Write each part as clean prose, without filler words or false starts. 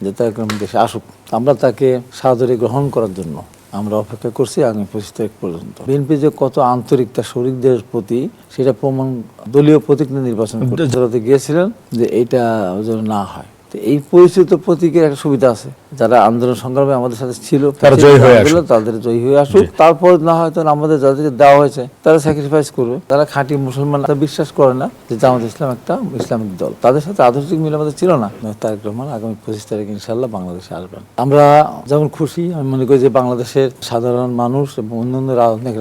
যে তার দেশে আসুক, আমরা তাকে সাদরে গ্রহণ করার জন্য আমরা অপেক্ষা করছি আগামী 25 তারিখ পর্যন্ত। বিএনপি যে কত আন্তরিক তার শরীরদের প্রতি সেটা প্রমাণ দলীয় প্রতীক নিয়ে নির্বাচন করতে গিয়েছিলেন যে এইটা যেন না হয়। এই পরিচিত প্রতীকের একটা সুবিধা আছে, যারা আন্দোলন সংগ্রামে আমাদের সাথে ছিল তাদের জয়ী হয়ে আসুক, তারপর না হয়তো আমাদের যাদেরকে দেওয়া হয়েছে তারা স্যাক্রিফাইস করবে। তারা খাঁটি মুসলমান, তারা বিশ্বাস করে না যে জামাত ইসলাম একটা ইসলামিক দল, তাদের সাথে আদর্শিক মিল আমাদের ছিল না। তারেক রহমান আগামী 25 তারিখ ইনশাল্লাহ বাংলাদেশে আসবেন। আমরা যেমন খুশি, আমি মনে করি যে বাংলাদেশের সাধারণ মানুষ এবং অন্যান্য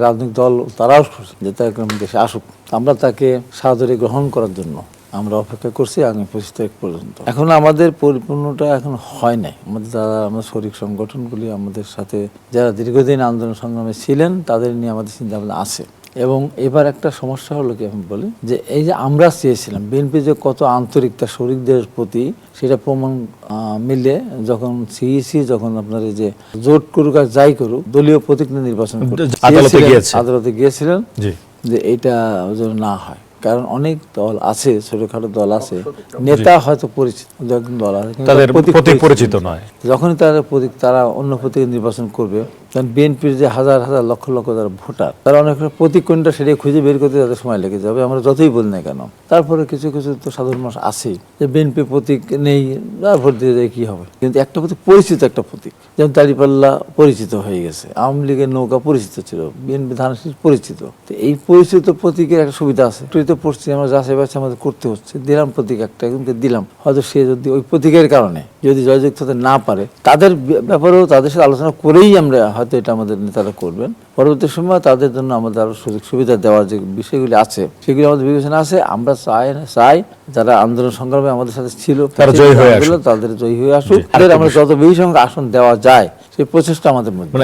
রাজনৈতিক দল তারাও খুশি যে তারেক রহমান দেশে আসুক, আমরা তাকে সাদরে গ্রহণ করার জন্য আমরা অপেক্ষা করছি আগামী 25 তারিখ পর্যন্ত। এখন আমাদের পরিপূর্ণটা এখন হয় নাই। আমাদের যারা আমাদের শরিক সংগঠনগুলি আমাদের সাথে যারা দীর্ঘদিন আন্দোলন সংগ্রামে ছিলেন তাদের নিয়ে আমাদের চিন্তা ভাবনা আছে। এবং এবার একটা সমস্যা হলো কি, আমি বলি যে এই যে আমরা চেয়েছিলাম বিএনপি যে কত আন্তরিক তার শরিকদের প্রতি সেটা প্রমাণ মিলে যখন সিইসি যখন আপনার এই যে জোট করুক আর যাই করুক দলীয় প্রতীক নিয়ে নির্বাচন আদালতে গিয়েছিলেন যে এইটা যেন না হয়। কারণ অনেক দল আছে, ছোটখাটো দল আছে, নেতা হয়তো পরিচিত দল আছে, তাদের প্রতীক পরিচিত নয়। যখনই তারা অন্য প্রতীক নির্বাচন করবে, কারণ বিএনপির যে হাজার হাজার লক্ষ লক্ষ যারা ভোটার, তারা অনেক প্রতীক কোনটা সেটাই খুঁজে বের করতে তাদের সময় লেগে যাবে, আমরা যতই বলি না কেন। তারপরে কিছু কিছু তো সাধারণ মানুষ আছেই যে বিএনপি প্রতীক নেই, ভোট দিয়ে যায় কি হবে। কিন্তু একটা প্রতীক পরিচিত, একটা প্রতীক যেমন দাঁড়িপাল্লা পরিচিত হয়ে গেছে, আওয়ামী লীগের নৌকা পরিচিত ছিল, বিএনপি ধানশীষ পরিচিত। তো এই পরিচিত প্রতীকের একটা সুবিধা আছে। পড়ছি আমরা যাচাই বাছাই আমাদের করতে হচ্ছে, দিলাম প্রতীক একটা একজনকে দিলাম, হয়তো সে যদি ওই প্রতীকের কারণে যদি জয়যুক্ত হতে না পারে, তাদের ব্যাপারেও তাদের সাথে আলোচনা করেই আমরা হয়তো এটা আমাদের নেতারা করবেন। পরবর্তী সময় তাদের জন্য আমাদের আরো সুযোগ সুবিধা দেওয়ার যে বিষয়গুলি আছে সেগুলি আমাদের বিবেচনা আছে। আমরা চাই যারা আন্দোলন সংগ্রামে আমাদের সাথে ছিল তাদের জয়ী হয়ে আসুক, তাদের আমরা যত বেশি সংখ্যক আসন দেওয়া যায় সেই প্রচেষ্টা আমাদের মধ্যে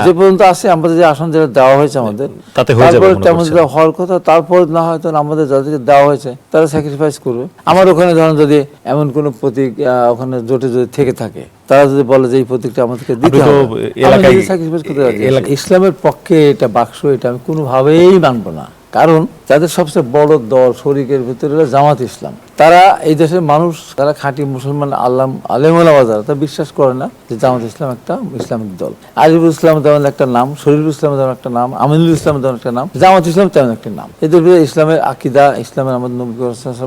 যে পর্যন্ত আছে। আমাদের যে আসন যেটা দেওয়া হয়েছে আমাদের তারপরে হওয়ার কথা, তারপর না হয়তো আমাদের যাদেরকে দেওয়া হয়েছে তারা স্যাক্রিফাইস করবে। আমার ওখানে ধরেন যদি এমন কোন প্রতীক ওখানে জোটে যদি থেকে থাকে, তারা যদি বলে যে এই প্রতীকটা আমাদেরকে দিতে হবে, স্যাক্রিফাইস করতে রাজি। ইসলামের পক্ষে এটা বাক্স, এটা আমি কোনোভাবেই মানব না। কারণ তাদের সবচেয়ে বড় দল শরিকের ভিতরে হলো জামাত ইসলাম। তারা এই দেশের মানুষ, তারা খাঁটি মুসলমান আলেম ওলামা যারা, তারা বিশ্বাস করে না যে জামাত ইসলাম একটা ইসলামিক দল। আজিবুল ইসলাম তেমন একটা নাম, শরীফুল ইসলাম তেমন একটা নাম, আমিনুল ইসলাম তেমন একটা নাম, জামাত ইসলাম তেমন একটা নাম। এদের ভিতরে ইসলামের আকিদা, ইসলামের আমাদের নবী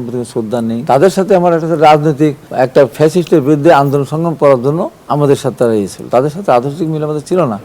প্রতি শ্রদ্ধা নেই। তাদের সাথে আমার একটা রাজনৈতিক একটা ফ্যাসিস্টের বিরুদ্ধে আন্দোলন সংগ্রাম করার জন্য আমাদের সাথে তারা ছিল, তাদের সাথে আদর্শিক মিল আমাদের ছিল না।